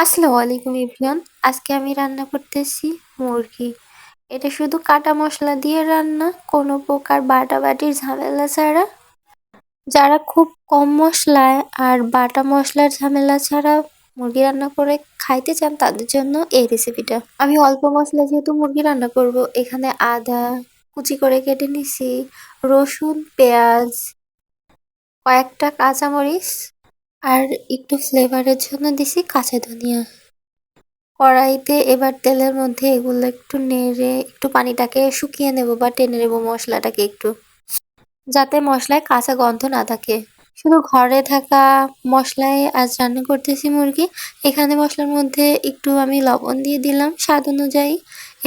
আসসালামু আলাইকুম এভরিওয়ান। আজকে আমি রান্না করতেছি মুরগি। এটা শুধু কাটা মশলা দিয়ে রান্না, কোনো প্রকার বাটাবাটির ঝামেলা ছাড়া। যারা খুব কম মশলায় আর বাটা মশলার ঝামেলা ছাড়া মুরগি রান্না করে খাইতে চান তাদের জন্য এই রেসিপিটা। আমি অল্প মশলা যেহেতু মুরগি রান্না করব, এখানে আদা কুচি করে কেটে নিছি, রসুন, পেঁয়াজ, কয়েকটা কাঁচামরিচ আর একটু ফ্লেভারের জন্য দিছি কাঁচা ধনিয়া। কড়াইতে এবার তেলের মধ্যে এগুলো একটু নেড়ে একটু পানিটাকে শুকিয়ে নেব বা টেনে নেব মশলাটাকে একটু, যাতে মশলায় কাঁচা গন্ধ না থাকে। শুধু ঘরে থাকা মশলায় আজ রান্না করতেছি মুরগি। এখানে মশলার মধ্যে একটু আমি লবণ দিয়ে দিলাম স্বাদ অনুযায়ী।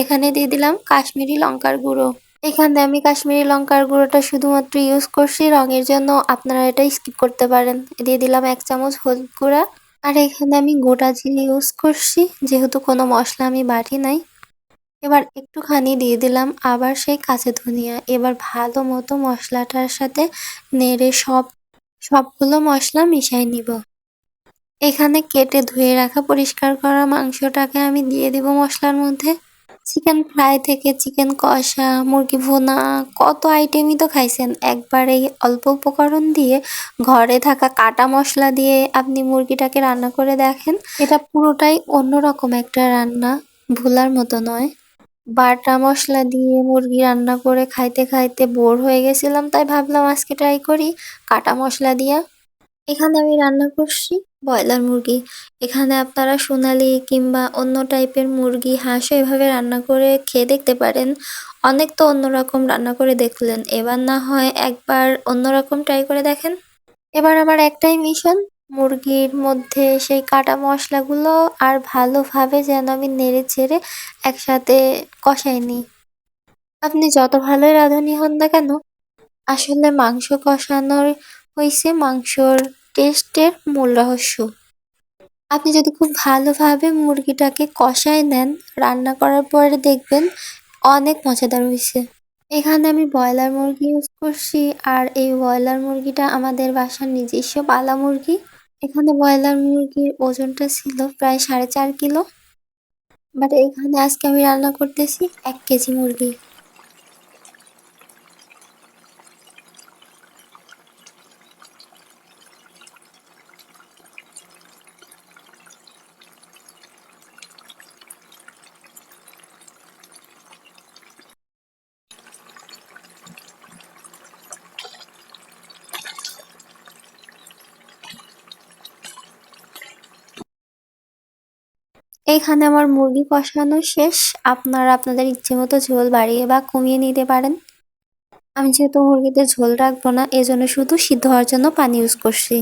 এখানে দিয়ে দিলাম কাশ্মীরি লঙ্কার গুঁড়ো। এখানে আমি কাশ্মীরি লঙ্কার গুঁড়োটা শুধুমাত্র ইউজ করছি রঙের জন্য, আপনারা এটা স্কিপ করতে পারেন। দিয়ে দিলাম 1 চামচ হলুদ গুঁড়া। আর এখানে আমি গোটা জিরে ইউজ করছি, যেহেতু কোনো মশলা আমি বাটি নাই। এবার একটুখানি দিয়ে দিলাম আবার সেই কাঁচা ধনিয়া। এবার ভালো মতো মশলাটার সাথে নেড়ে সবগুলো মশলা মিশাই নিব। এখানে কেটে ধুয়ে রাখা পরিষ্কার করা মাংসটাকে আমি দিয়ে দিব মশলার মধ্যে। চিকেন ফ্রাই থেকে চিকেন কষা, মুরগি ভুনা, কত আইটেমই তো খাইছেন। একবার এই অল্প উপকরণ দিয়ে ঘরে থাকা কাটা মশলা দিয়ে আপনি মুরগিটাকে রান্না করে দেখেন। এটা পুরোটাই অন্যরকম একটা রান্না, ভুলার মতো নয়। বাটা মশলা দিয়ে মুরগি রান্না করে খাইতে খাইতে বোর হয়ে গেছিলাম, তাই ভাবলাম আজকে ট্রাই করি কাটা মশলা দিয়া। এখানে আমি রান্না করছি ব্রয়লার মুরগি। এখানে আপনারা সোনালি কিংবা অন্য টাইপের মুরগি, হাঁসও এভাবে রান্না করে খেয়ে দেখতে পারেন। অনেক তো অন্যরকম রান্না করে দেখলেন, এবার না হয় একবার অন্যরকম ট্রাই করে দেখেন। এবার আমার একটাই মিশন, মুরগির মধ্যে সেই কাটা মশলাগুলো আর ভালোভাবে যেন আমি নেড়ে চেড়ে একসাথে কষাই নিই। আপনি যত ভালোই রাঁধুনি হন না কেন, আসলে মাংস কষানোর হইছে মাংসর টেস্টের মূল রহস্য। আপনি যদি খুব ভালোভাবে মুরগিটাকে কষায় নেন, রান্না করার পরে দেখবেন অনেক মজাদার হইছে। এখানে আমি ব্রয়লার মুরগি ইউজ করছি, আর এই ব্রয়লার মুরগিটা আমাদের বাসার নিজস্ব পালা মুরগি। এখানে ব্রয়লার মুরগির ওজনটা ছিল প্রায় 4.5 কিলো। বাট এখানে আজকে আমি রান্না করতেছি 1 কেজি মুরগি। এইখানে আমার মুরগি কষানো শেষ। আপনারা আপনাদের ইচ্ছে মতো ঝোল বাড়িয়ে বা কমিয়ে নিতে পারেন। আমি যেহেতু মুরগিতে ঝোল রাখবো না, এজন্য শুধু সিদ্ধ হওয়ার জন্য পানি ইউজ করছি।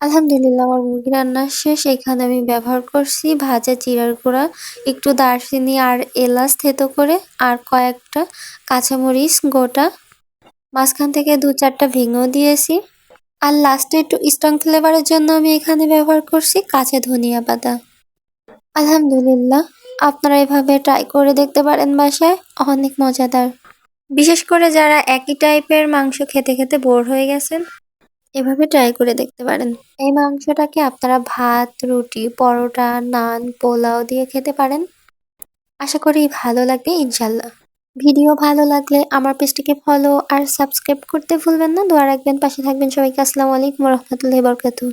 আলহামদুলিল্লাহ, আমার মুরগি রান্না শেষ। এখানে আমি ব্যবহার করছি ভাজা জিরার গুঁড়া, একটু দারচিনি আর এলাচ থেতো করে, আর কয়েকটা কাঁচামরিচ গোটা, মাঝখান থেকে 2-4টা ভেঙেও দিয়েছি। আর লাস্টে একটু স্ট্রং ফ্লেভারের জন্য আমি এখানে ব্যবহার করছি কাঁচা ধনিয়া পাতা। আলহামদুলিল্লাহ, আপনারা এভাবে ট্রাই করে দেখতে পারেন বাসায়, অনেক মজাদার। বিশেষ করে যারা একই টাইপের মাংস খেতে খেতে বোর হয়ে গেছেন, এভাবে ট্রাই করে দেখতে পারেন। এই মাংসটাকে আপনারা ভাত, রুটি, পরোটা, নান, পোলাও দিয়ে খেতে পারেন। আশা করি ভালো লাগবে ইনশাল্লাহ। ভিডিও ভালো লাগলে আমার পেজটিকে ফলো আর সাবস্ক্রাইব করতে ভুলবেন না। দোয়া রাখবেন, পাশে থাকবেন। সবাইকে আসসালামু আলাইকুম ওয়া রাহমাতুল্লাহি ওয়া বারাকাতুহু।